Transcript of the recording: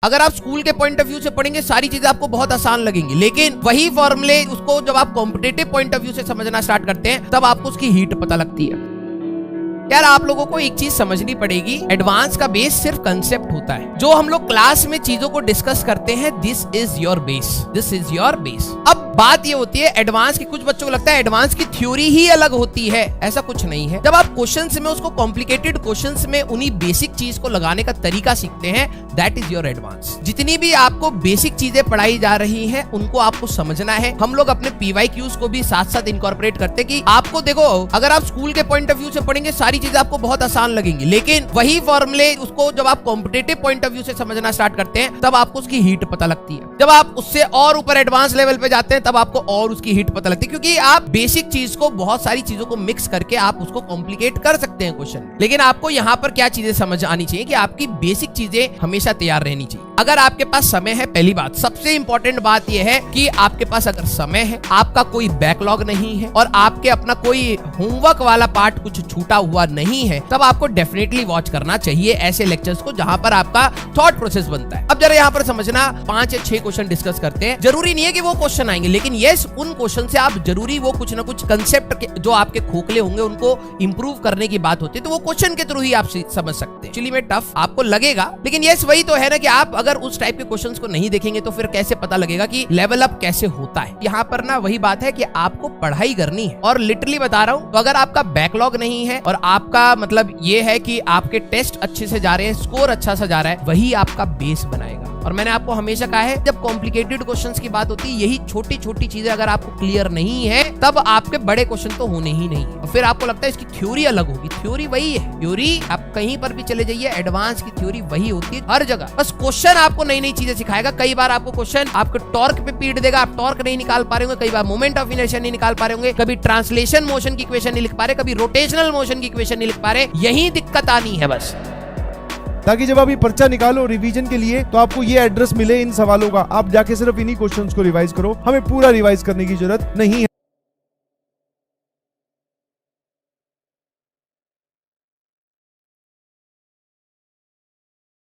अगर आप स्कूल के पॉइंट ऑफ व्यू से पढ़ेंगे सारी चीजें आपको बहुत आसान लगेंगी, लेकिन वही फॉर्मूले उसको जब आप कॉम्पिटिटिव पॉइंट ऑफ व्यू से समझना स्टार्ट करते हैं तब आपको उसकी हीट पता लगती है। यार आप लोगों को एक चीज समझनी पड़ेगी, एडवांस का बेस सिर्फ कंसेप्ट होता है। जो हम लोग क्लास में चीजों को डिस्कस करते हैं, this is your base, this is your base. अब बात ये होती है एडवांस की, कुछ बच्चों को लगता है एडवांस की थ्योरी ही अलग होती है, ऐसा कुछ नहीं है। जब आप क्वेश्चंस में उसको कॉम्प्लिकेटेड क्वेश्चंस में उन्हीं बेसिक चीज को लगाने का तरीका सीखते हैं, दैट इज योर एडवांस। जितनी भी आपको बेसिक चीजें पढ़ाई जा रही हैं उनको आपको समझना है। हम लोग अपने PYQs को भी साथ साथ इनकॉर्पोरेट करते हैं कि आपको देखो, अगर आप स्कूल के पॉइंट ऑफ व्यू से पढ़ेंगे सारी चीजें आपको बहुत आसान लगेंगी, लेकिन वही फॉर्मूले उसको जब आप कॉम्पिटिटिव पॉइंट ऑफ व्यू से समझना स्टार्ट करते हैं तब आपको उसकी हीट पता लगती है। जब आप उससे और ऊपर एडवांस लेवल पे जाते हैं तब आपको और उसकी हीट पता लगती है, क्योंकि आप बेसिक चीज को बहुत सारी चीजों को मिक्स करके आप उसको कॉम्प्लिकेट कर सकते हैं क्वेश्चन। लेकिन आपको यहाँ पर क्या चीजें समझ आनी चाहिए कि आपकी बेसिक चीजें हमेशा तैयार रहनी चाहिए। अगर आपके पास समय है, पहली बात, सबसे इंपॉर्टेंट बात यह है कि आपके पास अगर समय है, आपका कोई बैकलॉग नहीं है और आपके अपना कोई होमवर्क वाला पार्ट कुछ छूटा हुआ नहीं है, तब आपको डेफिनेटली वॉच करना चाहिए ऐसे लेक्चर्स को जहां पर आपका थॉट प्रोसेस बनता है। अब जरा यहाँ पर समझना, 5 या 6 क्वेश्चन डिस्कस करते हैं। जरूरी नहीं है कि वो क्वेश्चन आएंगे, लेकिन यस, उन क्वेश्चन से आप जरूरी वो कुछ ना कुछ कंसेप्ट जो आपके खोखले होंगे उनको इंप्रूव करने की बात होती है, तो वो क्वेश्चन के थ्रू ही आप समझ सकते हैं। एक्चुअली में टफ आपको लगेगा, लेकिन यस वही तो है ना कि आप अगर उस टाइप के क्वेश्चंस को नहीं देखेंगे तो फिर कैसे पता लगेगा कि लेवल अप कैसे होता है। यहाँ पर ना वही बात है कि आपको पढ़ाई करनी है, और लिटरली बता रहा हूँ, तो अगर आपका बैकलॉग नहीं है और आपका मतलब ये है कि आपके टेस्ट अच्छे से जा रहे हैं, स्कोर अच्छा सा जा रहा है, वही आपका बेस बनाएगा। और मैंने आपको हमेशा कहा है, जब कॉम्प्लिकेटेड क्वेश्चंस की बात होती है, यही छोटी छोटी चीजें अगर आपको क्लियर नहीं है तब आपके बड़े क्वेश्चन तो होने ही नहीं है। और फिर आपको लगता है इसकी थ्योरी अलग होगी, थ्योरी वही है। थ्योरी आप कहीं पर भी चले जाइए, एडवांस की थ्योरी वही होती है हर जगह। बस क्वेश्चन आपको नई नई चीजें सिखाएगा। कई बार आपको क्वेश्चन आपको टॉर्क पे पीट देगा, आप टॉर्क नहीं निकाल पा रहे होंगे, कई बार मोमेंट ऑफ इनर्शिया नहीं निकाल पा रहे होंगे, कभी ट्रांसलेशन मोशन की इक्वेशन नहीं लिख पा रहे, कभी रोटेशनल मोशन की इक्वेशन नहीं लिख पा रहे। यही दिक्कत आनी है बस, ताकि जब आप ये पर्चा निकालो रिवीजन के लिए तो आपको ये एड्रेस मिले इन सवालों का, आप जाके सिर्फ इन्हीं क्वेश्चंस को रिवाइज करो। हमें पूरा रिवाइज करने की जरूरत नहीं है।